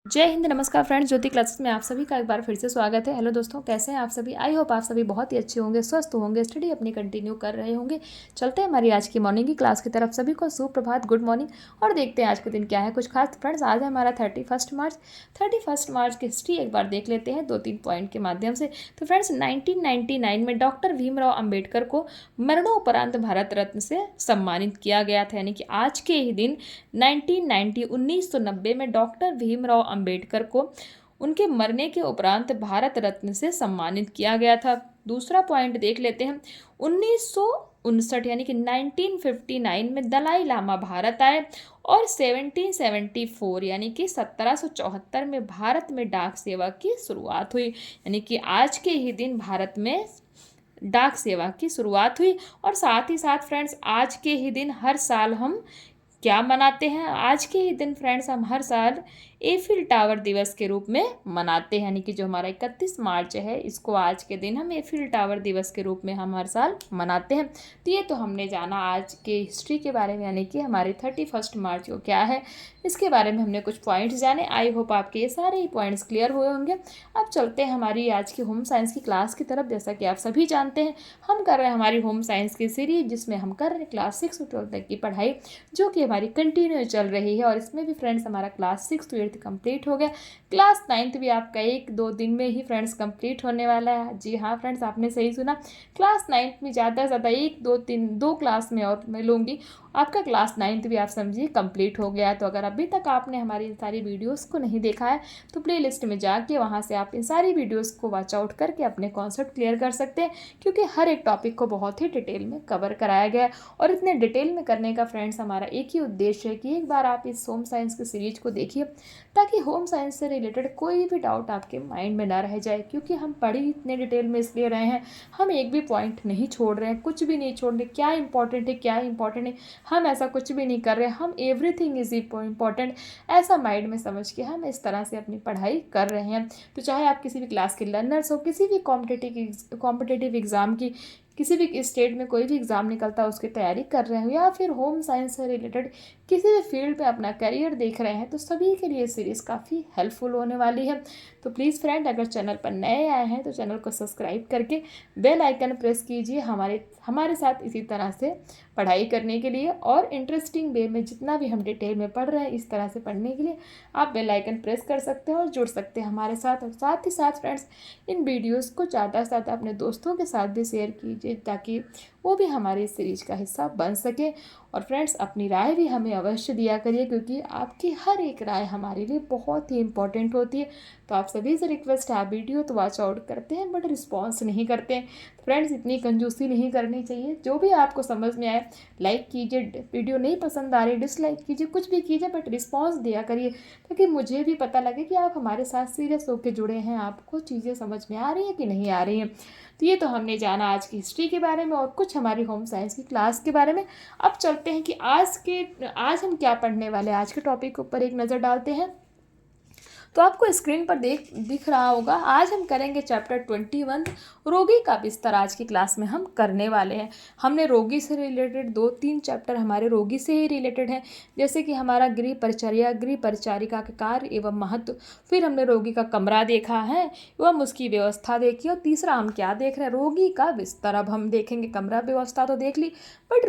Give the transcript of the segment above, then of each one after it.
जय हिंद, नमस्कार फ्रेंड्स। ज्योति क्लासेस में आप सभी का एक बार फिर से स्वागत है। हेलो दोस्तों, कैसे हैं आप सभी? आई होप आप सभी बहुत ही अच्छे होंगे, स्वस्थ होंगे, स्टडी अपनी कंटिन्यू कर रहे होंगे। चलते हैं हमारी आज की मॉर्निंग की क्लास की तरफ। सभी को सुप्रभात, गुड मॉर्निंग। और देखते हैं आज के दिन क्या है कुछ खास। फ्रेंड्स, आज है हमारा 31 मार्च की हिस्ट्री एक बार देख लेते हैं 2-3 पॉइंट के माध्यम से। तो फ्रेंड्स, 1999 में डॉक्टर भीमराव अम्बेडकर को मरणोपरांत भारत रत्न से सम्मानित किया गया था। यानी कि आज के ही दिन 1990 में डॉक्टर भीमराव अंबेडकर को उनके मरने के उपरांत भारत रत्न से सम्मानित किया गया था। दूसरा पॉइंट देख लेते हैं। 1959 यानी कि 1959 में दलाई लामा भारत आए और 1774 यानी कि 1774 में भारत में डाक सेवा की शुरुआत हुई। यानी कि आज के ही दिन भारत में डाक सेवा की शुरुआत हुई। और साथ ही साथ फ्रेंड्स, आज के ही दिन हर साल हम क्या मनाते हैं? आज के ही दिन फ्रेंड्स हम हर साल एफिल टावर दिवस के रूप में मनाते हैं। यानी कि जो हमारा 31 मार्च है, इसको आज के दिन हम एफिल टावर दिवस के रूप में हम हर साल मनाते हैं। तो ये तो हमने जाना आज के हिस्ट्री के बारे में, यानी कि हमारे 31 मार्च को क्या है इसके बारे में हमने कुछ पॉइंट्स जाने। आई होप आपके ये सारे ही पॉइंट्स क्लियर हुए होंगे। अब चलते हैं हमारी आज की होम साइंस की क्लास की तरफ। जैसा कि आप सभी जानते हैं, हम कर रहे हैं हमारी होम साइंस की सीरीज, जिसमें हम कर रहे हैं क्लास 6 से 12 तक की पढ़ाई, जो कि हमारी कंटिन्यू चल रही है। और इसमें भी फ्रेंड्स हमारा क्लास 6 to 8 कंप्लीट हो गया। क्लास 9 भी आपका 1-2 दिन में ही फ्रेंड्स कंप्लीट होने वाला है। जी हाँ फ्रेंड्स, आपने सही सुना। क्लास 9 में ज़्यादा से ज़्यादा 1-2 क्लास में और मैं लूँगी। आपका क्लास 9 भी आप समझिए कंप्लीट हो गया है। तो अगर अभी तक आपने हमारी इन सारी वीडियोस को नहीं देखा है तो प्ले लिस्ट में जाके वहाँ से आप इन सारी वीडियोस को वॉच आउट करके अपने कॉन्सेप्ट क्लियर कर सकते हैं, क्योंकि हर एक टॉपिक को बहुत ही डिटेल में कवर कराया गया है। और इतने डिटेल में करने का फ्रेंड्स हमारा एक ही उद्देश्य है कि एक बार आप इस होम साइंस की सीरीज को देखिए, ताकि होम साइंस से रिलेटेड कोई भी डाउट आपके माइंड में ना रह जाए। क्योंकि हम पढ़ी इतने डिटेल में इसलिए रहे हैं, हम एक भी पॉइंट नहीं छोड़ रहे हैं, कुछ भी नहीं छोड़ रहे। क्या इंपॉर्टेंट है, क्या इंपॉर्टेंट है, हम ऐसा कुछ भी नहीं कर रहे। हम एवरीथिंग इज इम्पॉर्टेंट ऐसा माइंड में समझ के हम इस तरह से अपनी पढ़ाई कर रहे हैं। तो चाहे आप किसी भी क्लास के लर्नर्स हो, किसी भी कॉम्पिटिटिव एग्ज़ाम की, किसी भी स्टेट में कोई भी एग्ज़ाम निकलता है उसकी तैयारी कर रहे हो, या फिर होम साइंस से रिलेटेड किसी भी फील्ड में अपना करियर देख रहे हैं, तो सभी के लिए सीरीज़ काफ़ी हेल्पफुल होने वाली है। तो प्लीज़ फ्रेंड, अगर चैनल पर नए आए हैं तो चैनल को सब्सक्राइब करके बेल आइकन प्रेस कीजिए हमारे साथ इसी तरह से पढ़ाई करने के लिए। और इंटरेस्टिंग वे में जितना भी हम डिटेल में पढ़ रहे हैं, इस तरह से पढ़ने के लिए आप बेल आइकन प्रेस कर सकते हैं और जुड़ सकते हैं हमारे साथ। और साथ ही साथ फ्रेंड्स, इन वीडियोस को ज़्यादा से ज़्यादा अपने दोस्तों के साथ भी शेयर कीजिए, ताकि वो भी हमारी इस सीरीज का हिस्सा बन सके। और फ्रेंड्स, अपनी राय भी हमें अवश्य दिया करिए, क्योंकि आपकी हर एक राय हमारे लिए बहुत ही इंपॉर्टेंट होती है। तो आप सभी से रिक्वेस्ट है, आप वीडियो तो वॉच आउट करते हैं बट रिस्पॉन्स नहीं करते हैं। फ्रेंड्स, इतनी कंजूसी नहीं करनी चाहिए। जो भी आपको समझ में आए लाइक कीजिए, वीडियो नहीं पसंद आ रही डिसलाइक कीजिए, कुछ भी कीजिए, बट रिस्पॉन्स दिया करिए, ताकि मुझे भी पता लगे कि आप हमारे साथ सीरियस होकर जुड़े हैं, आपको चीज़ें समझ में आ रही हैं कि नहीं आ रही हैं। तो ये तो हमने जाना आज की हिस्ट्री के बारे में और कुछ हमारी होम साइंस की क्लास के बारे में। अब चलते हैं कि आज हम क्या पढ़ने वाले हैं। आज के टॉपिक के ऊपर एक नज़र डालते हैं। तो आपको स्क्रीन पर दिख रहा होगा, आज हम करेंगे चैप्टर 21, रोगी का बिस्तर। आज की क्लास में हम करने वाले हैं। हमने रोगी से रिलेटेड 2-3 चैप्टर हमारे रोगी से ही रिलेटेड हैं, जैसे कि हमारा गृह परिचारिका के कार्य एवं महत्व। फिर हमने रोगी का कमरा देखा है एवं उसकी व्यवस्था देखी। और तीसरा हम क्या देख रहे हैं, रोगी का बिस्तर। अब हम देखेंगे, कमरा व्यवस्था तो देख ली, बट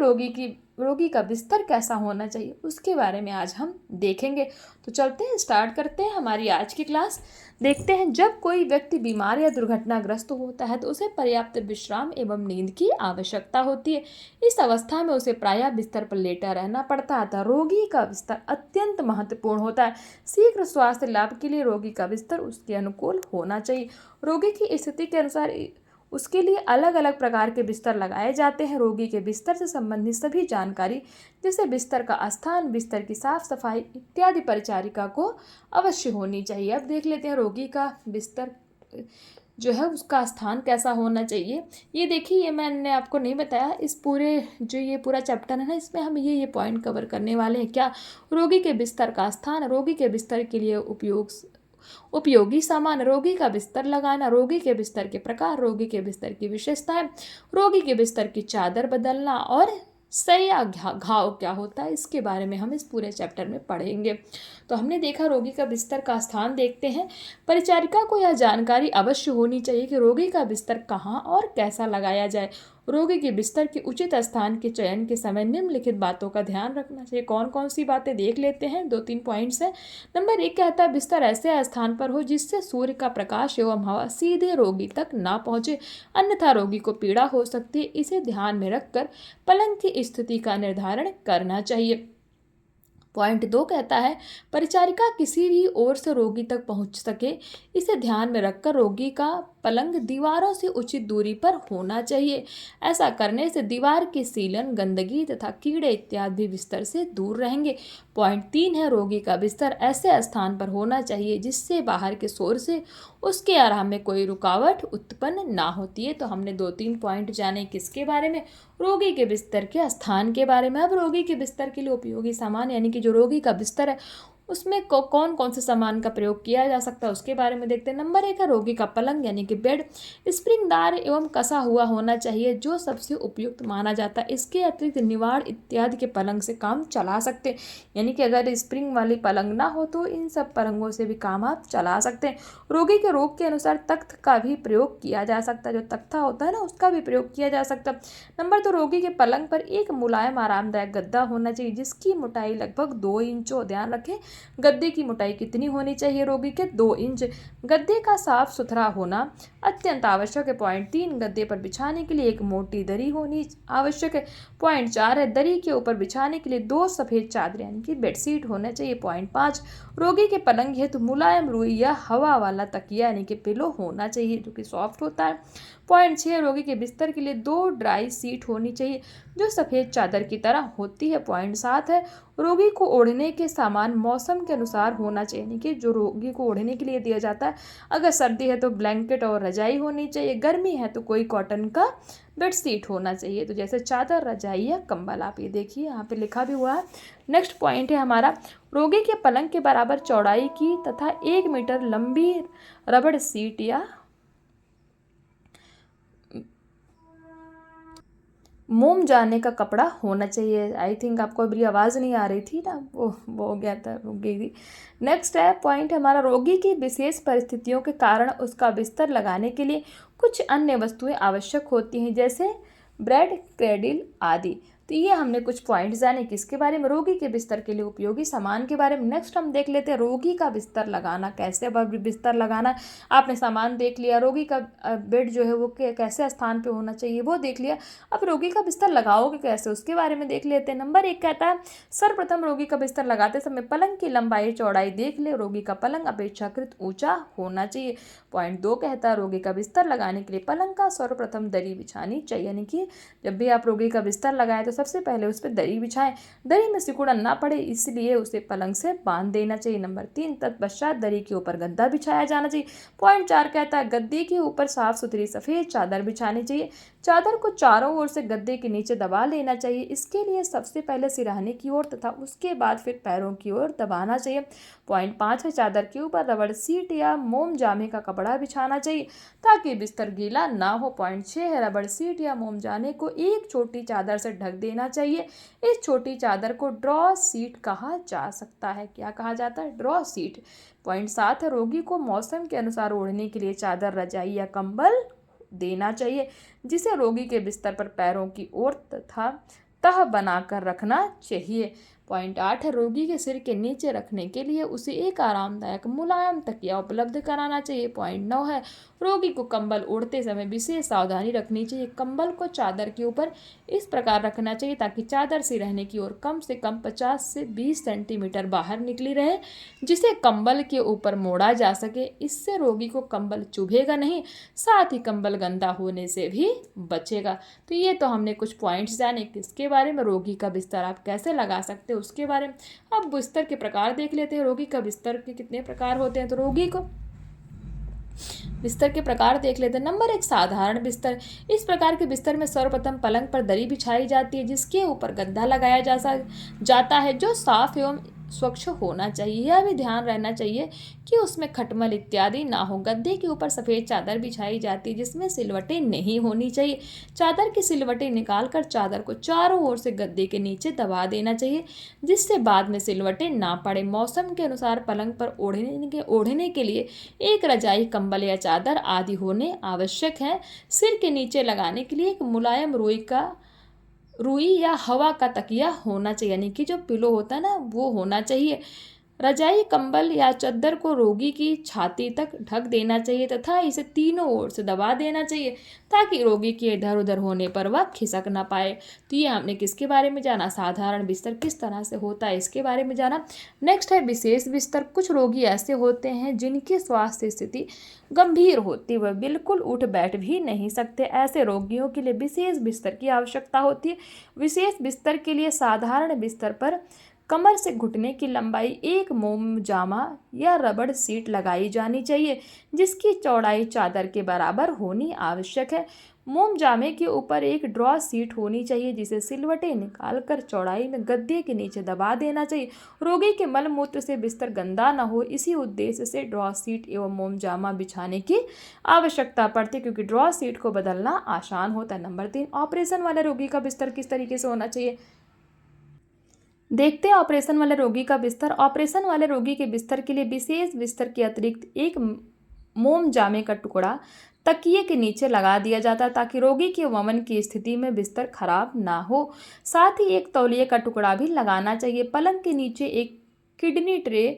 रोगी का बिस्तर कैसा होना चाहिए उसके बारे में आज हम देखेंगे। तो चलते हैं, स्टार्ट करते हैं हमारी आज की क्लास। देखते हैं, जब कोई व्यक्ति बीमार या दुर्घटनाग्रस्त होता है तो उसे पर्याप्त विश्राम एवं नींद की आवश्यकता होती है। इस अवस्था में उसे प्रायः बिस्तर पर लेटा रहना पड़ता है। अतः रोगी का बिस्तर अत्यंत महत्वपूर्ण होता है। शीघ्र स्वास्थ्य लाभ के लिए रोगी का बिस्तर उसके अनुकूल होना चाहिए। रोगी की स्थिति के अनुसार उसके लिए अलग अलग प्रकार के बिस्तर लगाए जाते हैं। रोगी के बिस्तर से संबंधित सभी जानकारी, जैसे बिस्तर का स्थान, बिस्तर की साफ सफाई इत्यादि परिचारिका को अवश्य होनी चाहिए। अब देख लेते हैं रोगी का बिस्तर जो है उसका स्थान कैसा होना चाहिए। ये देखिए, ये मैंने आपको नहीं बताया, इस पूरे जो ये पूरा चैप्टर है ना, इसमें हम ये पॉइंट कवर करने वाले हैं। क्या? रोगी के बिस्तर का स्थान, रोगी के बिस्तर के लिए उपयोगी सामान, रोगी का बिस्तर लगाना, रोगी के बिस्तर के प्रकार, रोगी के बिस्तर की विशेषताएं, रोगी के बिस्तर की चादर बदलना और सही या घाव क्या होता है, इसके बारे में हम इस पूरे चैप्टर में पढ़ेंगे। तो हमने देखा रोगी का बिस्तर का स्थान देखते हैं। परिचारिका को यह जानकारी अवश्य होनी चाहिए कि रोगी का बिस्तर कहाँ और कैसा लगाया जाए। रोगी के बिस्तर के उचित स्थान के चयन के समय निम्नलिखित बातों का ध्यान रखना चाहिए। कौन कौन सी बातें देख लेते हैं, 2-3 पॉइंट्स हैं। नंबर 1 कहता है बिस्तर ऐसे स्थान पर हो जिससे सूर्य का प्रकाश एवं हवा सीधे रोगी तक ना पहुंचे, अन्यथा रोगी को पीड़ा हो सकती है। इसे ध्यान में रखकर पलंग की स्थिति का निर्धारण करना चाहिए। पॉइंट 2 कहता है परिचारिका किसी भी ओर से रोगी तक पहुंच सके, इसे ध्यान में रखकर रोगी का पलंग दीवारों से उचित दूरी पर होना चाहिए। ऐसा करने से दीवार की सीलन, गंदगी तथा कीड़े इत्यादि बिस्तर से दूर रहेंगे। पॉइंट 3 है रोगी का बिस्तर ऐसे स्थान पर होना चाहिए जिससे बाहर के शोर से उसके आराम में कोई रुकावट उत्पन्न ना होती है। तो हमने 2-3 पॉइंट जाने किसके बारे में, रोगी के बिस्तर के स्थान के बारे में। अब रोगी के बिस्तर के लिए उपयोगी सामान यानी कि जो रोगी का बिस्तर है उसमें कौन कौन से सामान का प्रयोग किया जा सकता है उसके बारे में देखते हैं। नंबर 1 है रोगी का पलंग यानी कि बेड। स्प्रिंगदार एवं कसा हुआ होना चाहिए जो सबसे उपयुक्त माना जाता है। इसके अतिरिक्त निवाड़ इत्यादि के पलंग से काम चला सकते हैं, यानी कि अगर स्प्रिंग वाली पलंग ना हो तो इन सब पलंगों से भी काम आप चला सकते हैं। रोगी के रोग के अनुसार तख्त का भी प्रयोग किया जा सकता है, जो तख्ता होता है ना उसका भी प्रयोग किया जा सकता है। नंबर 2 रोगी के पलंग पर एक मुलायम आरामदायक गद्दा होना चाहिए जिसकी मोटाई लगभग 2 इंच हो। ध्यान रखें गद्दे की मोटाई कितनी होनी चाहिए, रोगी के 2 इंच। गद्दे का साफ सुथरा होना अत्यंत आवश्यक है। पॉइंट 3 गद्दे पर बिछाने के लिए एक मोटी दरी होनी आवश्यक है। पॉइंट 4 है दरी के ऊपर बिछाने के लिए 2 सफ़ेद चादर यानी कि बेडशीट होना चाहिए। पॉइंट 5 रोगी के पलंग हेतु मुलायम रुई या हवा वाला तकिया यानी कि पिलो होना चाहिए जो कि सॉफ्ट होता है। पॉइंट 6 रोगी के बिस्तर के लिए 2 ड्राई सीट होनी चाहिए जो सफ़ेद चादर की तरह होती है। पॉइंट 7 है रोगी को ओढ़ने के सामान मौसम के अनुसार होना चाहिए, यानी कि जो रोगी को ओढ़ने के लिए दिया जाता है, अगर सर्दी है तो ब्लैंकेट और रजाई होनी चाहिए, गर्मी है तो कोई कॉटन का बेडशीट होना चाहिए, तो जैसे चादर, रजाई या कंबल। आप ये देखिए यहाँ पे लिखा भी हुआ है। नेक्स्ट पॉइंट है हमारा रोगी के पलंग के बराबर चौड़ाई की तथा 1 मीटर लंबी रबड़ सीट या मोम जाने का कपड़ा होना चाहिए। आई थिंक आपको मेरी आवाज़ नहीं आ रही थी ना, वो हो गया था, रुक गई थी। नेक्स्ट है पॉइंट हमारा रोगी की विशेष परिस्थितियों के कारण उसका बिस्तर लगाने के लिए कुछ अन्य वस्तुएं आवश्यक होती हैं जैसे ब्रेड, क्रेडिल आदि। तो ये हमने कुछ पॉइंट्स जाने किसके बारे में, रोगी के बिस्तर के लिए उपयोगी सामान के बारे में। नेक्स्ट हम देख लेते हैं रोगी का बिस्तर लगाना कैसे। अब बिस्तर लगाना आपने सामान देख लिया, रोगी का बेड जो है वो कैसे स्थान पे होना चाहिए वो देख लिया। अब रोगी का बिस्तर लगाओगे कैसे उसके बारे में देख लेते हैं। नंबर 1 कहता है सर्वप्रथम रोगी का बिस्तर लगाते समय पलंग की लंबाई चौड़ाई देख ले, रोगी का पलंग अपेक्षाकृत ऊंचा होना चाहिए। पॉइंट 2 कहता है रोगी का बिस्तर लगाने के लिए पलंग का सर्वप्रथम दरी बिछानी चाहिए, यानी कि जब भी आप रोगी का बिस्तर लगाएं तो सबसे पहले उस पर दरी बिछाएं। दरी में सिकुड़न ना पड़े इसलिए उसे पलंग से बांध देना चाहिए। नंबर 3 तत्पश्चात दरी के ऊपर गद्दा बिछाया जाना चाहिए। पॉइंट 4 कहता है गद्दे के ऊपर साफ सुथरी सफ़ेद चादर बिछानी चाहिए। चादर को चारों ओर से गद्दे के नीचे दबा लेना चाहिए। इसके लिए सबसे पहले सिरहाने की ओर तथा उसके बाद फिर पैरों की ओर दबाना चाहिए। पॉइंट 5 है चादर के ऊपर रबड़ सीट या मोम जामे का कपड़ा बिछाना चाहिए ताकि बिस्तर गीला ना हो। पॉइंट 6 है रबड़ सीट या मोम जाने को एक छोटी चादर से ढक देना चाहिए। इस छोटी चादर को ड्रॉ सीट कहा जा सकता है। क्या कहा जाता है, ड्रॉ सीट। पॉइंट 7 है रोगी को मौसम के अनुसार ओढ़ने के लिए चादर, रजाई या कंबल देना चाहिए जिसे रोगी के बिस्तर पर पैरों की ओर तथा तह बनाकर रखना चाहिए। पॉइंट 8 है रोगी के सिर के नीचे रखने के लिए उसे एक आरामदायक मुलायम तकिया उपलब्ध कराना चाहिए। पॉइंट 9 है रोगी को कंबल ओढ़ते समय विशेष सावधानी रखनी चाहिए। कंबल को चादर के ऊपर इस प्रकार रखना चाहिए ताकि चादर से रहने की ओर कम से कम 50 से 20 सेंटीमीटर बाहर निकली रहे जिसे कंबल के ऊपर मोड़ा जा सके। इससे रोगी को कंबल चुभेगा नहीं, साथ ही कंबल गंदा होने से भी बचेगा। तो ये तो हमने कुछ पॉइंट्स जाने किसके बारे में, रोगी का बिस्तर आप कैसे लगा सकते हो उसके बारे में। अब बिस्तर के प्रकार देख लेते हैं। रोगी का बिस्तर के कितने प्रकार होते हैं, तो रोगी को बिस्तर के प्रकार देख लेते हैं। नंबर 1 साधारण बिस्तर। इस प्रकार के बिस्तर में सर्वप्रथम पलंग पर दरी बिछाई जाती है जिसके ऊपर गद्दा लगाया जाता है जो साफ एवं स्वच्छ होना चाहिए। यह भी ध्यान रहना चाहिए कि उसमें खटमल इत्यादि ना हो। गद्दे के ऊपर सफ़ेद चादर बिछाई जाती है जिसमें सिलवटें नहीं होनी चाहिए। चादर की सिलवटें निकालकर चादर को चारों ओर से गद्दे के नीचे दबा देना चाहिए जिससे बाद में सिलवटें ना पड़े। मौसम के अनुसार पलंग पर ओढ़ने के लिए एक रजाई, कंबल या चादर आदि होने आवश्यक है। सिर के नीचे लगाने के लिए एक मुलायम रुई या हवा का तकिया होना चाहिए, यानी कि जो पिलो होता है ना वो होना चाहिए। रजाई, कंबल या चद्दर को रोगी की छाती तक ढक देना चाहिए तथा इसे तीनों ओर से दबा देना चाहिए ताकि रोगी के इधर उधर होने पर वह खिसक ना पाए। तो ये हमने किसके बारे में जाना, साधारण बिस्तर किस तरह से होता है इसके बारे में जाना। नेक्स्ट है विशेष बिस्तर। कुछ रोगी ऐसे होते हैं जिनकी स्वास्थ्य स्थिति गंभीर होती है, वह बिल्कुल उठ बैठ भी नहीं सकते। ऐसे रोगियों के लिए विशेष बिस्तर की आवश्यकता होती है। विशेष बिस्तर के लिए साधारण बिस्तर पर कमर से घुटने की लंबाई एक मोम जामा या रबड़ सीट लगाई जानी चाहिए जिसकी चौड़ाई चादर के बराबर होनी आवश्यक है। मोम जामे के ऊपर एक ड्रॉ सीट होनी चाहिए जिसे सिलवटें निकालकर चौड़ाई में गद्दे के नीचे दबा देना चाहिए। रोगी के मल मूत्र से बिस्तर गंदा न हो, इसी उद्देश्य से ड्रॉ सीट एवं मोम जामा बिछाने की आवश्यकता पड़ती है क्योंकि ड्रॉ सीट को बदलना आसान होता है। नंबर 3, ऑपरेशन वाले रोगी का बिस्तर किस तरीके से होना चाहिए। देखते हैं ऑपरेशन वाले रोगी का बिस्तर। ऑपरेशन वाले रोगी के बिस्तर के लिए विशेष बिस्तर के अतिरिक्त एक मोम जामे का टुकड़ा तकिए के नीचे लगा दिया जाता है ताकि रोगी के वमन की स्थिति में बिस्तर खराब ना हो। साथ ही एक तौलिए का टुकड़ा भी लगाना चाहिए। पलंग के नीचे एक किडनी ट्रे,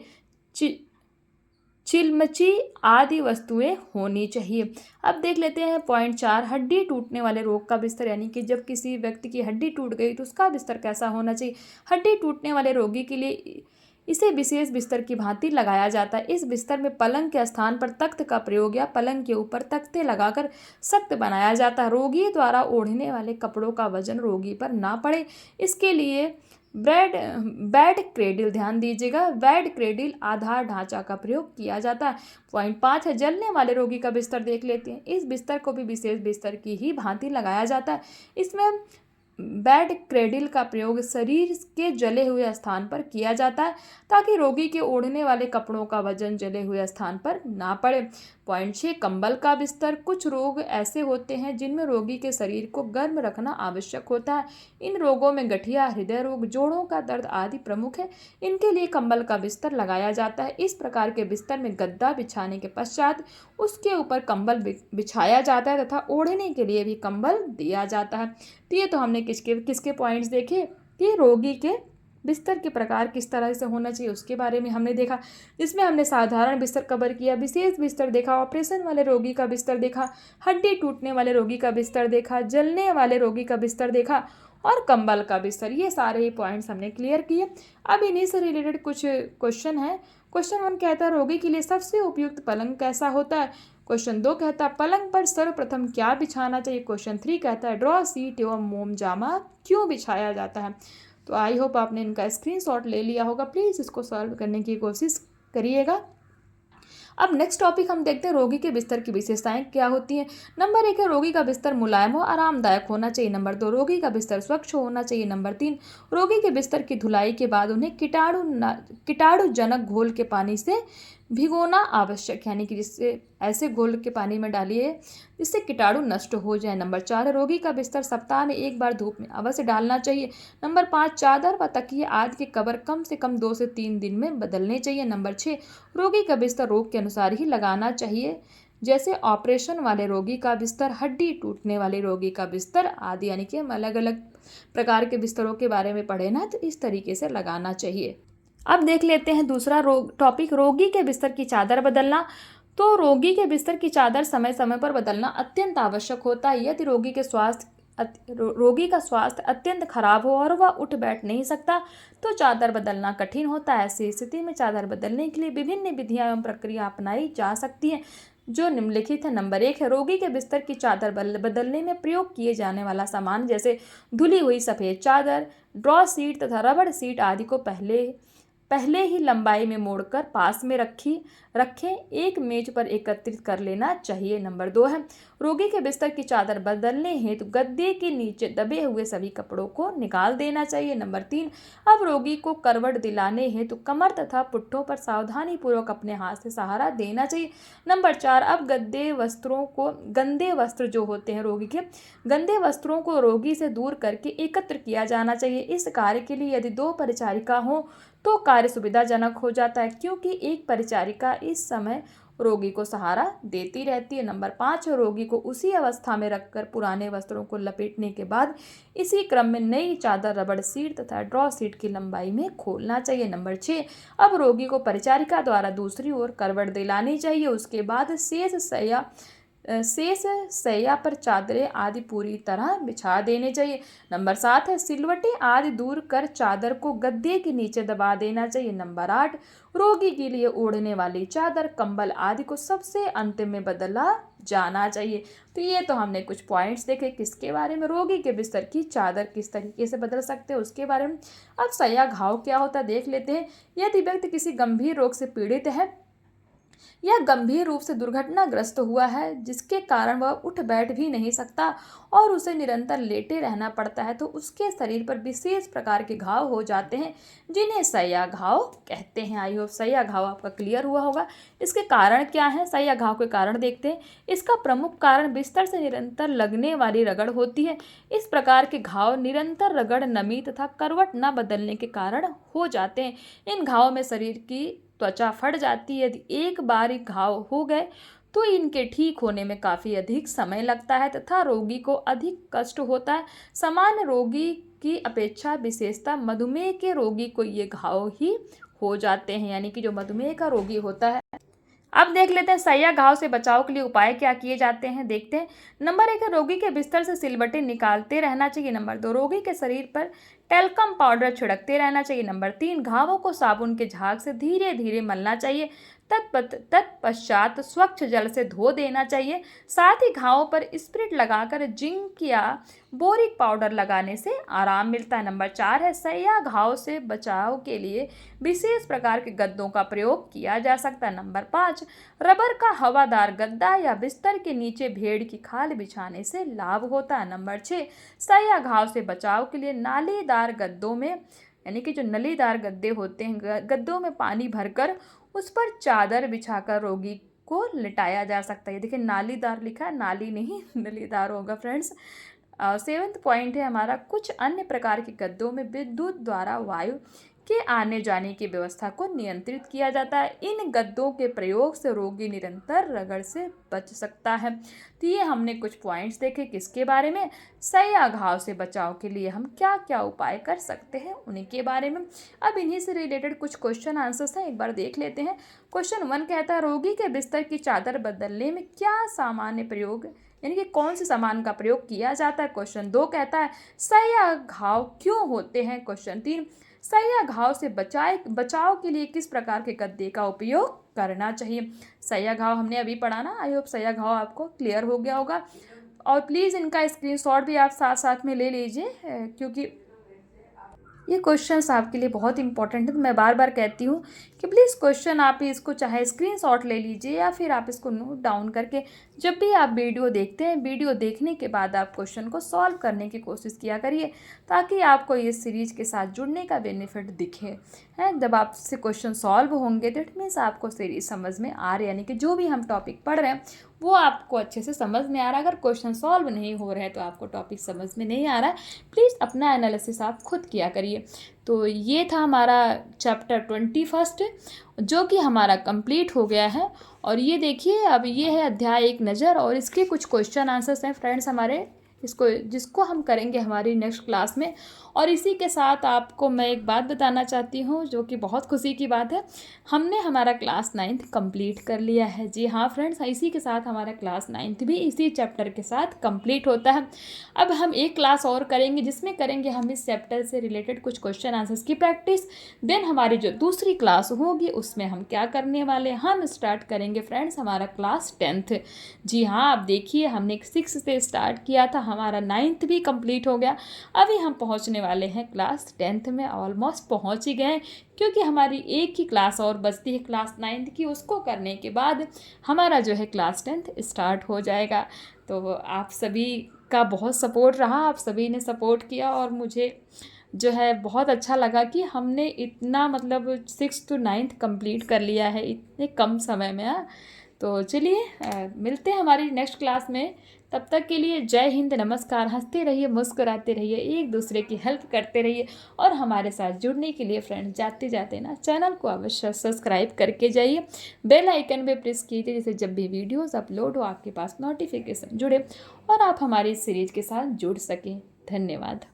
चिलमची आदि वस्तुएं होनी चाहिए। अब देख लेते हैं पॉइंट 4, हड्डी टूटने वाले रोग का बिस्तर, यानी कि जब किसी व्यक्ति की हड्डी टूट गई तो उसका बिस्तर कैसा होना चाहिए। हड्डी टूटने वाले रोगी के लिए इसे विशेष बिस्तर की भांति लगाया जाता है। इस बिस्तर में पलंग के स्थान पर तख्त का प्रयोग या पलंग के ऊपर तख्ते लगाकर सख्त बनाया जाता है। रोगी द्वारा ओढ़ने वाले कपड़ों का वजन रोगी पर ना पड़े, इसके लिए बेड क्रेडिल, ध्यान दीजिएगा, बेड क्रेडिल आधार ढांचा का प्रयोग किया जाता है। पॉइंट 5 है जलने वाले रोगी का बिस्तर देख लेते हैं। इस बिस्तर को भी विशेष बिस्तर की ही भांति लगाया जाता है। इसमें बेड क्रेडिल का प्रयोग शरीर के जले हुए स्थान पर किया जाता है ताकि रोगी के ओढ़ने वाले कपड़ों का वजन जले हुए स्थान पर ना पड़े। पॉइंट 6, कंबल का बिस्तर। कुछ रोग ऐसे होते हैं जिनमें रोगी के शरीर को गर्म रखना आवश्यक होता है। इन रोगों में गठिया, हृदय रोग, जोड़ों का दर्द आदि प्रमुख है। इनके लिए कंबल का बिस्तर लगाया जाता है। इस प्रकार के बिस्तर में गद्दा बिछाने के पश्चात उसके ऊपर कंबल बिछाया जाता है तथा ओढ़ने के लिए भी कंबल दिया जाता है। तो ये तो हमने किसके पॉइंट्स देखे कि रोगी के बिस्तर के प्रकार किस तरह से होना चाहिए उसके बारे में हमने देखा, जिसमें हमने साधारण बिस्तर कवर किया, विशेष बिस्तर देखा, ऑपरेशन वाले रोगी का बिस्तर देखा, हड्डी टूटने वाले रोगी का बिस्तर देखा, जलने वाले रोगी का बिस्तर देखा और कंबल का बिस्तर। ये सारे ही पॉइंट्स हमने क्लियर किए। अब इन्हीं से रिलेटेड कुछ क्वेश्चन है। क्वेश्चन 1 कहता है रोगी के लिए सबसे उपयुक्त पलंग कैसा होता है। क्वेश्चन 2 कहता है पलंग पर सर्वप्रथम क्या बिछाना चाहिए। क्वेश्चन 3 कहता है ड्रॉ सीट एवं मोम जामा क्यों बिछाया जाता है। तो आई होप आपने इनका स्क्रीनशॉट ले लिया होगा। प्लीज़ इसको सॉल्व करने की कोशिश करिएगा। अब नेक्स्ट टॉपिक हम देखते हैं रोगी के बिस्तर की विशेषताएं क्या होती हैं। नंबर 1 है रोगी का बिस्तर मुलायम और आरामदायक होना चाहिए। नंबर 2, रोगी का बिस्तर स्वच्छ होना चाहिए। नंबर 3, रोगी के बिस्तर की धुलाई के बाद उन्हें कीटाणुजनक घोल के पानी से भिगोना आवश्यक, यानी कि जिससे ऐसे घोल के पानी में डालिए जिससे कीटाणु नष्ट हो जाए। नंबर 4 है रोगी का बिस्तर सप्ताह में 1 बार धूप में अवश्य डालना चाहिए। नंबर 5, चादर व तकिए आदि के कवर कम से कम 2 से 3 दिन में बदलने चाहिए। नंबर 6, रोगी का बिस्तर रोग के अनुसार ही लगाना चाहिए, जैसे ऑपरेशन वाले रोगी का बिस्तर, हड्डी टूटने वाले रोगी का बिस्तर आदि, यानी कि हम अलग अलग प्रकार के बिस्तरों के बारे में पढ़े ना, तो इस तरीके से लगाना चाहिए। अब देख लेते हैं दूसरा टॉपिक, रोगी के बिस्तर की चादर बदलना। तो रोगी के बिस्तर की चादर समय समय पर बदलना अत्यंत आवश्यक होता है। यदि रोगी का स्वास्थ्य अत्यंत खराब हो और वह उठ बैठ नहीं सकता तो चादर बदलना कठिन होता है। ऐसी स्थिति में चादर बदलने के लिए विभिन्न विधियां एवं प्रक्रिया अपनाई जा सकती हैं जो निम्नलिखित है। नंबर 1 है रोगी के बिस्तर की चादर बदलने में प्रयोग किए जाने वाला सामान, जैसे धुली हुई सफ़ेद चादर, ड्रॉ सीट तथा रबड़ सीट आदि को पहले ही लंबाई में मोड़कर पास में रखें, एक मेज पर एकत्रित कर लेना चाहिए। नंबर 2 है रोगी के बिस्तर की चादर बदलने हेतु गद्दे के नीचे दबे हुए सभी कपड़ों को निकाल देना चाहिए। नंबर 3 अब रोगी को करवट दिलाने हेतु कमर तथा पुट्ठों पर सावधानी पूर्वक अपने हाथ से सहारा देना चाहिए। नंबर 4 अब गंदे वस्त्र जो होते हैं रोगी के गंदे वस्त्रों को रोगी से दूर करके एकत्र किया जाना चाहिए। इस कार्य के लिए यदि 2 परिचारिका हो तो कार्य सुविधाजनक हो जाता है, क्योंकि एक परिचारिका इस समय रोगी को सहारा देती रहती है। नंबर 5 रोगी को उसी अवस्था में रखकर पुराने वस्त्रों को लपेटने के बाद इसी क्रम में नई चादर रबड़ सीट तथा ड्रॉ सीट की लंबाई में खोलना चाहिए। नंबर 6 अब रोगी को परिचारिका द्वारा दूसरी ओर करवट दिलानी चाहिए। उसके बाद शेष सैया पर चादरें आदि पूरी तरह बिछा देने चाहिए। नंबर 7 है सिलवटें आदि दूर कर चादर को गद्दे के नीचे दबा देना चाहिए। नंबर 8 रोगी के लिए ओढ़ने वाली चादर कंबल आदि को सबसे अंतिम में बदला जाना चाहिए। तो ये तो हमने कुछ पॉइंट्स देखे किसके बारे में, रोगी के बिस्तर की चादर किस तरीके से बदल सकते हैं उसके बारे में। अब सैया घाव क्या होता है देख लेते हैं। यदि व्यक्ति किसी गंभीर रोग से पीड़ित है या गंभीर रूप से दुर्घटनाग्रस्त हुआ है जिसके कारण वह उठ बैठ भी नहीं सकता और उसे निरंतर लेटे रहना पड़ता है, तो उसके शरीर पर विशेष प्रकार के घाव हो जाते हैं जिन्हें सैया घाव कहते हैं। आई होप सैया घाव आपका क्लियर हुआ होगा। इसके कारण क्या है, सैया घाव के कारण देखते हैं। इसका प्रमुख कारण बिस्तर से निरंतर लगने वाली रगड़ होती है। इस प्रकार के घाव निरंतर रगड़, नमी तथा करवट न बदलने के कारण हो जाते हैं। इन घावों में शरीर की त्वचा फट जाती है। यदि एक बार घाव हो गए तो इनके ठीक होने में काफ़ी अधिक समय लगता है तथा रोगी को अधिक कष्ट होता है। सामान्य रोगी की अपेक्षा विशेषता मधुमेह के रोगी को ये घाव ही हो जाते हैं, यानी कि जो मधुमेह का रोगी होता है। अब देख लेते हैं सैया घाव से बचाव के लिए उपाय क्या किए जाते हैं, देखते हैं। नंबर 1 रोगी के बिस्तर से सिलबट्टे निकालते रहना चाहिए। नंबर 2 रोगी के शरीर पर टेल्कम पाउडर छिड़कते रहना चाहिए। नंबर 3 घावों को साबुन के झाग से धीरे धीरे मलना चाहिए। तत्पश्चात स्वच्छ जल से धो देना चाहिए। साथ ही घावों पर स्प्रिट लगाकर जिंक या बोरिक पाउडर लगाने से आराम मिलता है। नंबर 4 है सैया घाव से बचाव के लिए विशेष प्रकार के गद्दों का प्रयोग किया जा सकता है। नंबर 5 रबर का हवादार गद्दा या बिस्तर के नीचे भेड़ की खाल बिछाने से लाभ होता है। नंबर 6 सैया घाव से बचाव के लिए नालीदार गद्दों में, यानी कि जो नलीदार गद्दे होते हैं, गद्दों में पानी भरकर उस पर चादर बिछाकर रोगी को लिटाया जा सकता है। देखिए नालीदार लिखा है, नाली नहीं नलीदार होगा फ्रेंड्स। 7वां पॉइंट है हमारा कुछ अन्य प्रकार के गद्दों में विद्युत द्वारा वायु के आने जाने की व्यवस्था को नियंत्रित किया जाता है। इन गद्दों के प्रयोग से रोगी निरंतर रगड़ से बच सकता है। तो ये हमने कुछ पॉइंट्स देखे किसके बारे में, सैया घाव से बचाव के लिए हम क्या क्या उपाय कर सकते हैं उन्हीं के बारे में। अब इन्हीं से रिलेटेड कुछ क्वेश्चन आंसर्स हैं, एक बार देख लेते हैं। क्वेश्चन 1 कहता है रोगी के बिस्तर की चादर बदलने में क्या सामान्य प्रयोग, यानी कि कौन से सामान का प्रयोग किया जाता है। क्वेश्चन 2 कहता है सैया घाव क्यों होते हैं। क्वेश्चन 3 सैया घाव से बचाव के लिए किस प्रकार के गद्दे का उपयोग करना चाहिए। सैया घाव हमने अभी पढ़ा ना, आई होप सैया घाव आपको क्लियर हो गया होगा। और प्लीज़ इनका स्क्रीनशॉट भी आप साथ साथ में ले लीजिए, क्योंकि ये क्वेश्चंस आपके लिए बहुत इंपॉर्टेंट है। तो मैं बार बार कहती हूँ कि प्लीज़ क्वेश्चन आप इसको चाहे स्क्रीनशॉट ले लीजिए या फिर आप इसको नोट डाउन करके जब भी आप वीडियो देखते हैं, वीडियो देखने के बाद आप क्वेश्चन को सॉल्व करने की कोशिश किया करिए, ताकि आपको ये सीरीज़ के साथ जुड़ने का बेनिफिट दिखे है। जब आपसे क्वेश्चन सॉल्व होंगे दैट मीन्स आपको सीरीज समझ में आ रही है, यानी कि जो भी हम टॉपिक पढ़ रहे हैं वो आपको अच्छे से समझ में आ रहा है। अगर क्वेश्चन सॉल्व नहीं हो रहे हैं तो आपको टॉपिक समझ में नहीं आ रहा है, प्लीज़ अपना एनालिसिस आप खुद किया करिए। तो ये था हमारा चैप्टर 21 जो कि हमारा कंप्लीट हो गया है। और ये देखिए अब ये है अध्याय 1 नज़र, और इसके कुछ क्वेश्चन आंसर्स हैं फ्रेंड्स हमारे, जिसको हम करेंगे हमारी नेक्स्ट क्लास में। और इसी के साथ आपको मैं एक बात बताना चाहती हूँ जो कि बहुत खुशी की बात है, हमने हमारा क्लास 9th कंप्लीट कर लिया है। जी हाँ फ्रेंड्स, इसी के साथ हमारा क्लास 9th भी इसी चैप्टर के साथ कंप्लीट होता है। अब हम एक क्लास और करेंगे जिसमें करेंगे हम इस चैप्टर से रिलेटेड कुछ क्वेश्चन आंसर्स की प्रैक्टिस। देन हमारी जो दूसरी क्लास होगी उसमें हम क्या करने वाले, हम स्टार्ट करेंगे फ्रेंड्स हमारा क्लास 10th। जी हाँ, आप देखिए हमने 6 से स्टार्ट किया था, हमारा 9th भी कंप्लीट हो गया। अभी हम पहुंचने वाले हैं क्लास 10th में, ऑलमोस्ट पहुंच ही गए, क्योंकि हमारी एक ही क्लास और बचती है क्लास 9th की। उसको करने के बाद हमारा जो है क्लास 10th स्टार्ट हो जाएगा। तो आप सभी का बहुत सपोर्ट रहा, आप सभी ने सपोर्ट किया, और मुझे जो है बहुत अच्छा लगा कि हमने इतना मतलब 6th to 9th कंप्लीट कर लिया है इतने कम समय में। हाँ, तो चलिए मिलते हैं हमारी नेक्स्ट क्लास में। तब तक के लिए जय हिंद, नमस्कार। हंसते रहिए, मुस्कुराते रहिए, एक दूसरे की हेल्प करते रहिए, और हमारे साथ जुड़ने के लिए फ्रेंड जाते जाते ना चैनल को अवश्य सब्सक्राइब करके जाइए, बेल आइकन पे प्रेस कीजिए, जिससे जब भी वीडियोस अपलोड हो आपके पास नोटिफिकेशन जुड़े और आप हमारी सीरीज के साथ जुड़ सकें। धन्यवाद।